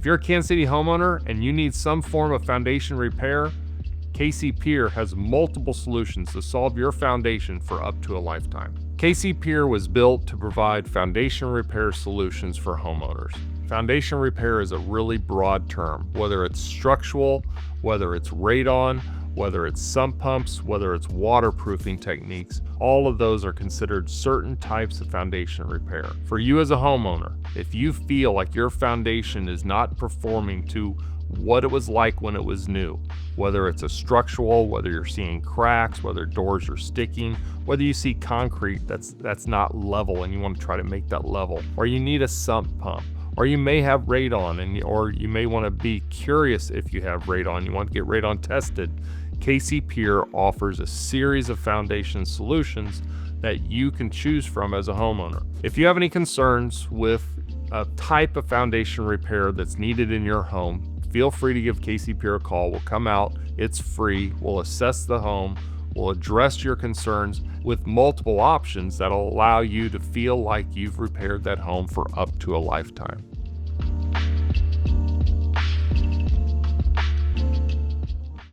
If you're a Kansas City homeowner and you need some form of foundation repair, Pier has multiple solutions to solve your foundation for up to a lifetime. Pier was built to provide foundation repair solutions for homeowners. Foundation repair is a really broad term, whether it's structural, whether it's radon, whether it's sump pumps, whether it's waterproofing techniques, all of those are considered certain types of foundation repair. For you as a homeowner, if you feel like your foundation is not performing to what it was like when it was new, whether it's a structural, whether you're seeing cracks, whether doors are sticking, whether you see concrete that's not level and you want to try to make that level, or you need a sump pump, or you may have radon, or you may want to be curious if you have radon, you want to get radon tested. Pier offers a series of foundation solutions that you can choose from as a homeowner. If you have any concerns with a type of foundation repair that's needed in your home, feel free to give Pier a call. We'll come out, it's free, we'll assess the home, we'll address your concerns with multiple options that'll allow you to feel like you've repaired that home for up to a lifetime.